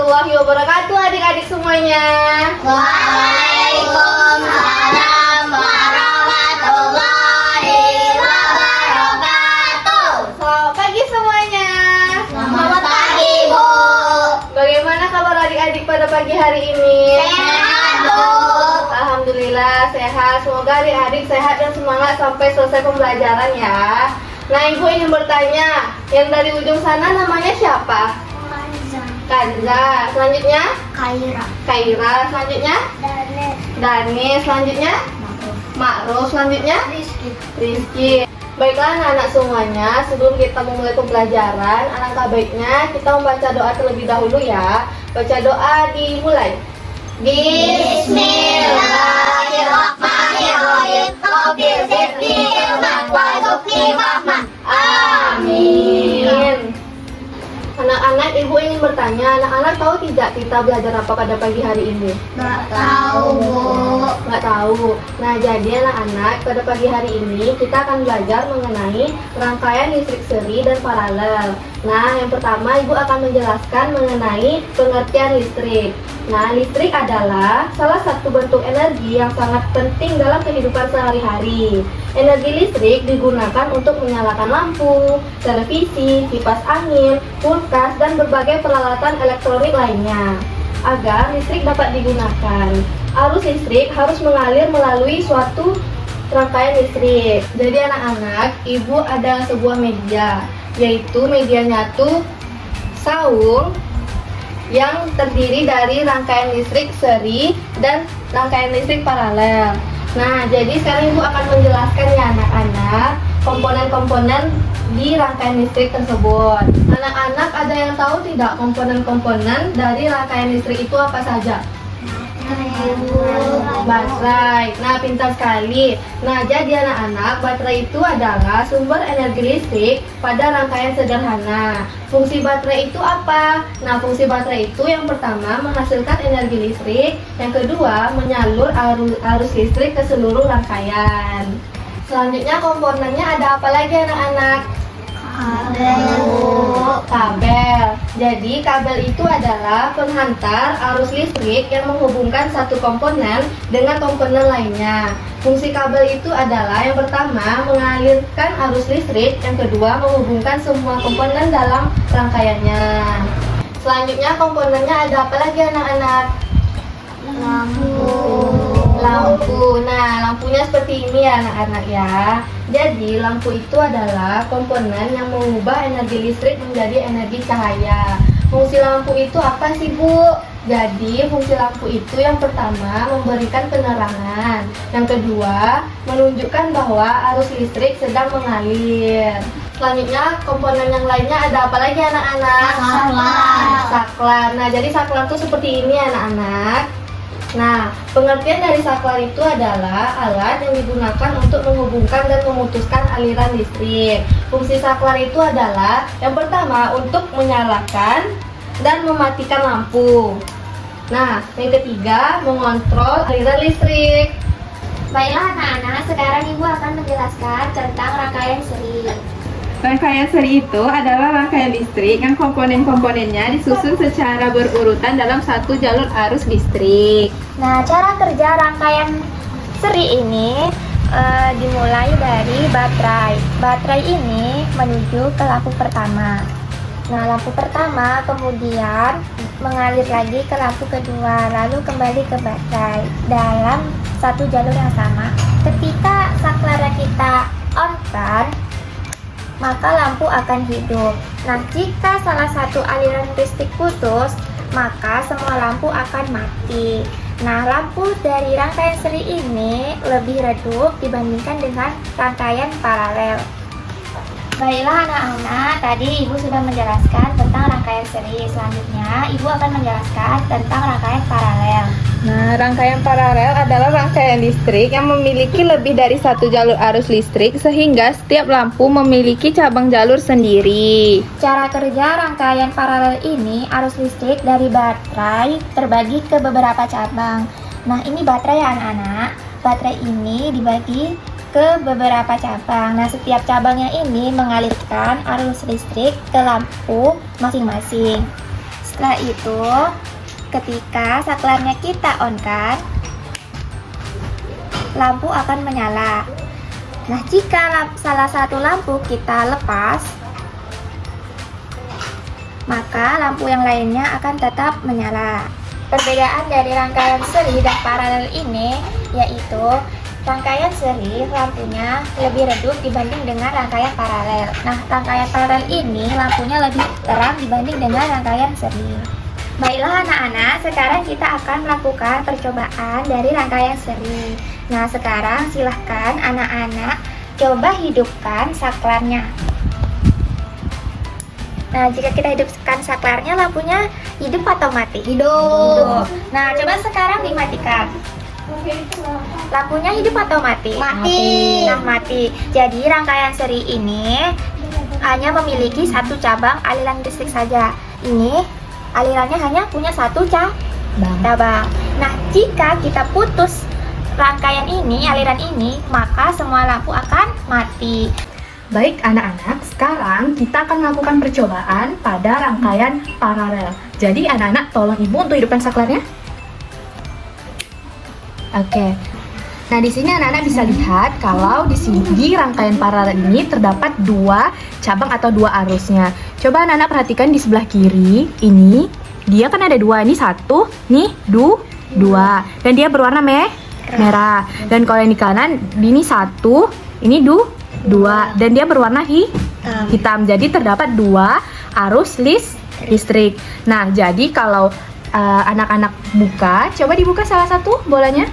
warahmatullahi wabarakatuh adik-adik semuanya. Waalaikumsalam warahmatullahi wabarakatuh. Selamat pagi semuanya. Selamat pagi, Bu. Bagaimana kabar adik-adik pada pagi hari ini? Sehat, Bu. Alhamdulillah sehat. Semoga adik-adik sehat dan semangat sampai selesai pembelajaran ya. Nah, Ibu ingin bertanya, yang dari ujung sana namanya siapa? Kanza. Selanjutnya? Kaira. Selanjutnya? Danes. Selanjutnya? Makro. Selanjutnya? Rizky. Baiklah anak-anak semuanya, sebelum kita memulai pembelajaran, alangkah baiknya kita membaca doa terlebih dahulu ya. Baca doa dimulai. Bismillahirrahmanirrahim. Qabil zikri ilman warzuqni fahman. Amin. Anak-anak, Ibu ingin bertanya, anak-anak tahu tidak kita belajar apa pada pagi hari ini? Nggak tahu, Bu. Nggak tahu. Nah, jadi anak-anak, pada pagi hari ini kita akan belajar mengenai rangkaian listrik seri dan paralel. Nah, yang pertama Ibu akan menjelaskan mengenai pengertian listrik. Nah, listrik adalah salah satu bentuk energi yang sangat penting dalam kehidupan sehari-hari. Energi listrik digunakan untuk menyalakan lampu, televisi, kipas angin, kulkas, dan berbagai peralatan elektronik lainnya. Agar listrik dapat digunakan, arus listrik harus mengalir melalui suatu rangkaian listrik. Jadi anak-anak, Ibu ada sebuah media, yaitu medianya tuh saung yang terdiri dari rangkaian listrik seri dan rangkaian listrik paralel. Nah, jadi sekarang Ibu akan menjelaskan ya anak-anak komponen-komponen di rangkaian listrik tersebut. Anak-anak ada yang tahu tidak komponen-komponen dari rangkaian listrik itu apa saja? Baterai. Nah, pintar sekali. Nah, jadi anak-anak, baterai itu adalah sumber energi listrik pada rangkaian sederhana. Fungsi baterai itu apa? Nah, fungsi baterai itu yang pertama menghasilkan energi listrik, yang kedua menyalur arus listrik ke seluruh rangkaian. Selanjutnya komponennya ada apa lagi anak-anak? Kabel. Jadi kabel itu adalah penghantar arus listrik yang menghubungkan satu komponen dengan komponen lainnya. Fungsi kabel itu adalah yang pertama mengalirkan arus listrik, yang kedua menghubungkan semua komponen dalam rangkaiannya. Selanjutnya komponennya ada apa lagi anak-anak? Lampu. Nah, lampunya seperti ini ya anak-anak ya. Jadi lampu itu adalah komponen yang mengubah energi listrik menjadi energi cahaya. Fungsi lampu itu apa sih, Bu? Jadi fungsi lampu itu yang pertama memberikan penerangan, yang kedua menunjukkan bahwa arus listrik sedang mengalir. Selanjutnya komponen yang lainnya ada apa lagi anak-anak? Saklar. Nah, jadi saklar itu seperti ini anak-anak. Nah, pengertian dari saklar itu adalah alat yang digunakan untuk menghubungkan dan memutuskan aliran listrik. Fungsi saklar itu adalah yang pertama untuk menyalakan dan mematikan lampu. Nah, yang ketiga mengontrol aliran listrik. Baiklah anak-anak, sekarang Ibu akan menjelaskan tentang rangkaian seri. Rangkaian seri itu adalah rangkaian listrik yang komponen-komponennya disusun secara berurutan dalam satu jalur arus listrik. Nah, cara kerja rangkaian seri ini dimulai dari baterai. Baterai ini menuju ke lampu pertama. Nah, lampu pertama kemudian mengalir lagi ke lampu kedua, lalu kembali ke baterai dalam satu jalur yang sama. Ketika saklarnya kita on-kan, maka lampu akan hidup. Nah, jika salah satu aliran listrik putus, maka semua lampu akan mati. Nah, lampu dari rangkaian seri ini lebih redup dibandingkan dengan rangkaian paralel. Baiklah anak-anak, tadi Ibu sudah menjelaskan tentang rangkaian seri. Selanjutnya, Ibu akan menjelaskan tentang rangkaian paralel. Nah, rangkaian paralel adalah rangkaian listrik yang memiliki lebih dari satu jalur arus listrik sehingga setiap lampu memiliki cabang jalur sendiri. Cara kerja rangkaian paralel ini, arus listrik dari baterai terbagi ke beberapa cabang. Nah, ini baterai ya anak-anak. Baterai ini dibagi ke beberapa cabang. Nah, setiap cabangnya ini mengalirkan arus listrik ke lampu masing-masing. Setelah itu, ketika saklarnya kita on-kan, lampu akan menyala. Nah, jika salah satu lampu kita lepas, maka lampu yang lainnya akan tetap menyala. Perbedaan dari rangkaian seri dan paralel ini yaitu rangkaian seri lampunya lebih redup dibanding dengan rangkaian paralel. Nah, rangkaian paralel ini lampunya lebih terang dibanding dengan rangkaian seri. Baiklah anak-anak, sekarang kita akan melakukan percobaan dari rangkaian seri. Nah, sekarang silahkan anak-anak coba hidupkan saklarnya. Nah, jika kita hidupkan saklarnya, lampunya hidup atau mati? Hidup. Nah, coba sekarang dimatikan. Lampunya hidup atau mati? Mati. Nah, mati. Jadi rangkaian seri ini hanya memiliki satu cabang aliran listrik saja. Ini alirannya hanya punya satu cabang. Nah, jika kita putus rangkaian ini, aliran ini, maka semua lampu akan mati. Baik anak-anak, sekarang kita akan melakukan percobaan pada rangkaian paralel. Jadi anak-anak tolong ibu untuk hidupkan saklarnya. Oke. Nah, di sini anak-anak bisa lihat kalau di sini di rangkaian paralel ini terdapat dua cabang atau dua arusnya. Coba anak-anak perhatikan di sebelah kiri. Ini dia kan ada dua, ini satu, nih dua. Dan dia berwarna merah. Dan kalau yang di kanan ini satu, ini dua, dan dia berwarna hitam. Jadi terdapat dua arus listrik. Nah, jadi kalau anak-anak buka, coba dibuka salah satu bolanya.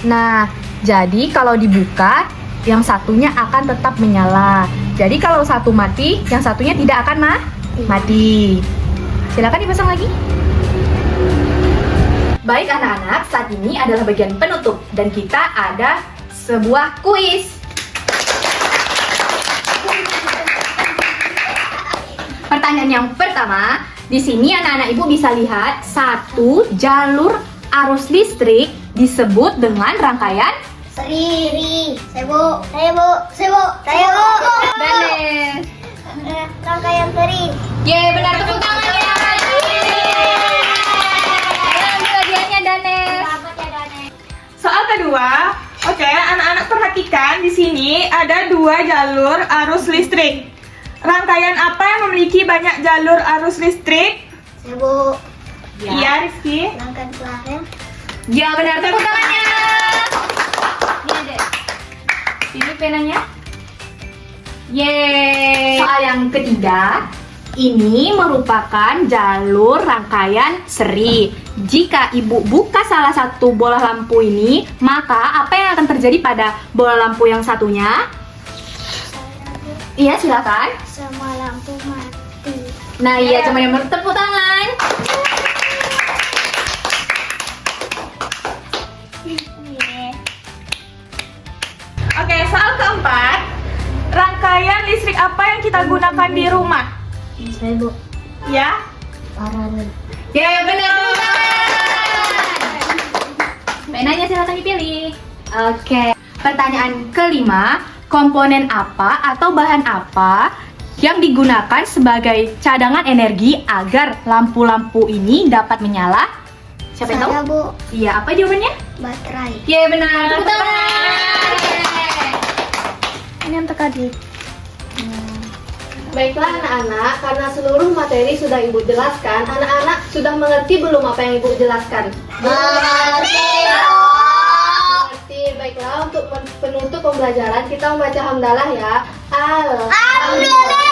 Nah, jadi kalau dibuka, yang satunya akan tetap menyala. Jadi kalau satu mati, yang satunya tidak akan mati. Silakan dipasang lagi. Baik anak-anak, saat ini adalah bagian penutup dan kita ada sebuah kuis. Pertanyaan yang pertama, di sini anak-anak ibu bisa lihat satu jalur arus listrik disebut dengan rangkaian Seri. Sebo. Danes. Rangkaian seri. Yeay, benar, tepuk tangannya. Ambil hadiahnya Danes. Soal kedua, oke, anak-anak perhatikan di sini ada dua jalur arus listrik. Rangkaian apa yang memiliki banyak jalur arus listrik? Sebo. Iya, Rizky. Rangkaian paralel. Ya benar, tepuk tangannya. Ini deh. Ini penanya. Yeay. Soal yang ketiga, ini merupakan jalur rangkaian seri. Jika ibu buka salah satu bola lampu ini, maka apa yang akan terjadi pada bola lampu yang satunya? Iya, silakan. Semua lampu mati. Nah, iya, cuma yang bertepuk tangan. Oke, soal keempat, rangkaian listrik apa yang kita gunakan di rumah? Sebo. Ya? Paralel. Ya, benar, tepuk tangan. Penanya silakan dipilih. Oke, pertanyaan kelima, komponen apa atau bahan apa yang digunakan sebagai cadangan energi agar lampu-lampu ini dapat menyala? Siapa yang tahu? Saya, Bu. Iya, apa jawabannya? Baterai. Ya, benar, tepuk tangan. Ini untuk adik. Baiklah anak-anak, karena seluruh materi sudah ibu jelaskan, anak-anak sudah mengerti belum apa yang ibu jelaskan? Mengerti. Baiklah, untuk penutup pembelajaran kita membaca hamdalah ya. Alhamdulillah.